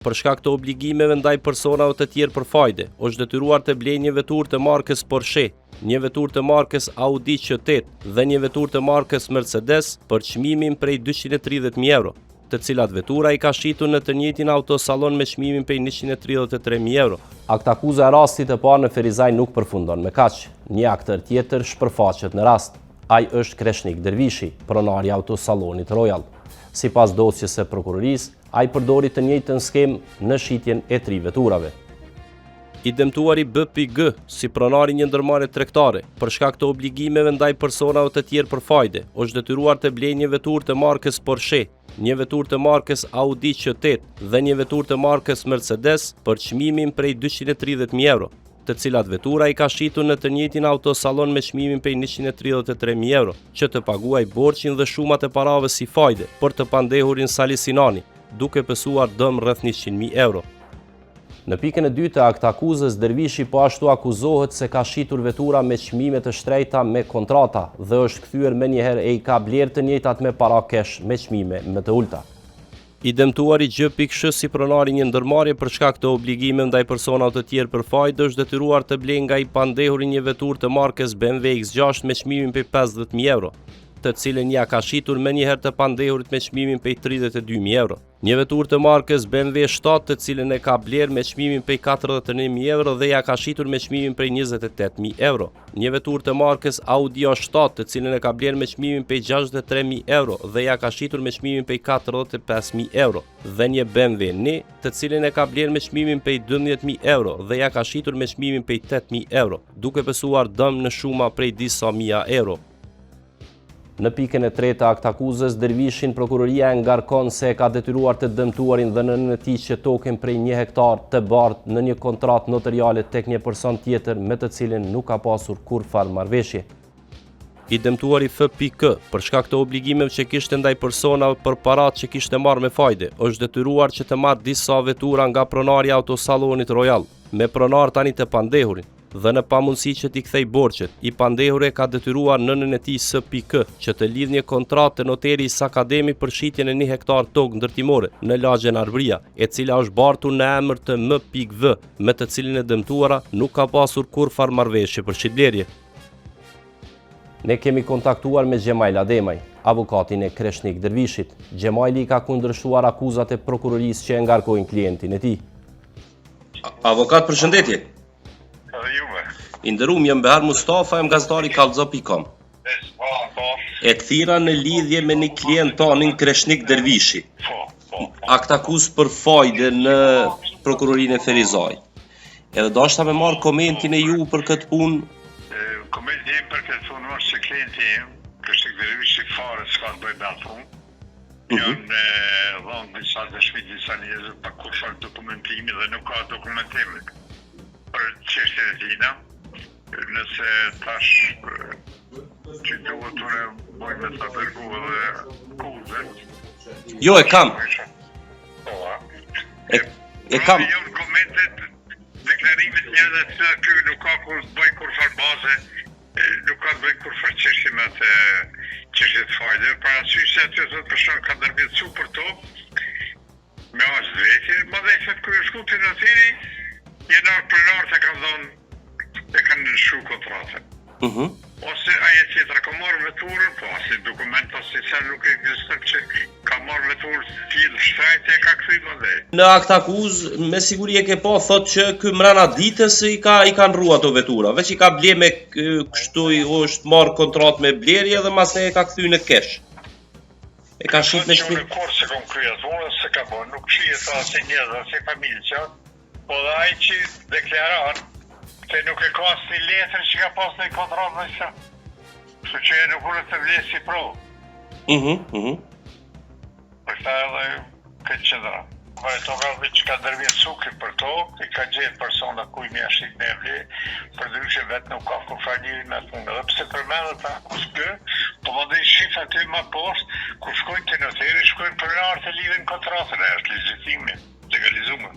Për shkak të obligimeve ndaj personave të tjerë për fajde, është detyruar të blejë një veturë të markës Porsche, një veturë të markës Audi Q8 dhe një veturë të markës Mercedes për çmimin prej 230.000 euro, të cilat vetura i ka shitur në të njëjtin autosallon me çmimin prej 133.000 euro. Aktakuza e rastit të parë në Ferizaj nuk përfundon me kaq. Një aktër tjetër shpërfaqet në rast. Ai është Kreshnik Dervishi, pronari i autosallonit Royal. Sipas dosjes së prokurorisë, ai përdori të njëjtën skemë në shitjen e 3 veturave. I dëmtuari B.G. si pronari një ndërmarrje tregtare, për shkak të obligimeve ndaj personave të tjerë për fajde, është detyruar të blejë një veturë të markës Porsche, një veturë të markës Audi Q8 dhe një veturë të markës Mercedes për çmimin prej 230.000 euro, të cilat vetura i ka shitur në të njëjtin autosallon me çmimin prej 133.000 euro, që të paguaj borxhin dhe shumat e parave si fajde për të pandehurin Sali Sinani, duke pësuar dëm rreth 100.000 euro. Në pikën e dytë të aktakuzës, Dervishi po ashtu akuzohet se ka shitur vetura me çmime të shtrejta me kontrata dhe është kthyer menjëherë e i ka blerë të njëjtat me para kesh me çmime më të ulta. I dëmtuari G.Sh. si pronari një ndërmarrje për shkak të obligimeve ndaj personave të tjerë për fajde është detyruar të blejë nga i pandehuri një veturë të markës BMW X6 me çmimin prej 50.000 euro, të cilën ja ka shitur menjëherë të pandehurit me çmimin prej 32.000 euro. Një veturë të markës BMW 7 të cilën e ka blerë me çmimin prej 49.000 euro dhe ja ka shitur me çmimin prej 28.000 euro. Një veturë të markës Audi A7 të cilën e ka blerë me çmimin prej 63.000 euro dhe ja ka shitur me çmimin prej 45.000 euro. Dhe një BMW Ni të cilën e ka blerë me çmimin prej 12.000 euro dhe ja ka shitur me çmimin prej 8.000 euro, duke pësuar dëm në shuma prej disa mija euro. Në pikën e tretë të aktakuzës, Dervishin prokuroria e ngarkon se e ka detyruar të dëmtuarin dhe nënën e tij që token prej 1 hektar të bardh në një kontratë notariale tek një person tjetër me të cilin nuk ka pasur kurrfarë marrëveshje. I dëmtuari F.K. për shkak të obligimeve që kishte ndaj personave për paratë që kishte marrë me fajde, është detyruar që të marrë disa vetura nga pronari i autosallonit Royal, me pronar tani të pandehurin. Dhe në pamundësi që t'i kthej borxhet, i pandehure ka detyruar nënën e tij S.K. që të lidhë një kontratë të noteri Sakademi për shitjen e 1 hektar tokë ndërtimore në lagjen Arbëria, e cila është bartur në emër të M.V, me të cilin e dëmtuara nuk ka pasur kurrfarë marrëveshje për shitblerje. Ne kemi kontaktuar me Gjemajl Ademaj, avokatin e Kreshnik Dervishit. Gjemajli ka kundërshtuar akuzat e prokurorisë që e ngarkojnë klientin e tij. Avokat, përshëndetje. I nderuar, jam Behar Mustafa, jam gazetari Kallxo.com. E thira në lidhje me një klient tonin Kreshnik Dervishi. Aktakuz për fajde në prokurorinë e Ferizaj. Edhe dashta me marrë komentin e ju për këtë punë. Komenti im për këtë punë është se klienti im, Kreshnik Dervishi fare s'ka të bëjë me atë punë. Janë dhënë disa dëshmi disa njerëz pa kurrfarë dokumentimi dhe nuk ka dokumentim për çështjen e tina. Nëse tash që duhet të bëjmë me të bërgu dhe kuzet. Jo, e kam. E kam. Jo në komentet, deklarimet njërë dhe të kjo nuk ka kur të bëj kurrfarë baze, nuk ka të bëj kurrfarë çështje me të çështje të fajde. Për arsye se aty thotë person ka ndërmjetësu për to, me as drejtë, madje se kur shku te notari, janë pronar të kanë dhënë e kanë nënshu kontratën. Ose aje tjetër ka marrë veturën, po asi dokument ose se nuk ekziston që ka marrë veturë tillë shtrejt e ka kthyr më. Në aktakuzë me siguri e ke pa thotë që ky mrena ditës i kanë rrua ato vetura, veç i ka ble me kështu është marrë kontratë me blerje dhe mas e ka kthyr në kesh. E ka shit me shpinë. Kur se kom kryet, unë se ka bërë, nuk shihet asë njerëz, asë familje që, po dhe ai që deklaron se nuk e ka asë një letër që ka pas në i kontratë në që. Kështu që e nuk unë të vlesë si provë. Për ta edhe këtë qëndra. Për e to ka që ka ndërvjet suki për to, i ka gjithë persona kuj një ashtit me vle, për dryshe vetë nuk ka kurfarniri me të mundë. Dhe pse përmenë ta kuskë, po më dhe i shifë aty ma poshtë, kur shkojnë të noteri, shkojnë për në artë e lidhin kontratën, e është legjitime, legalizume.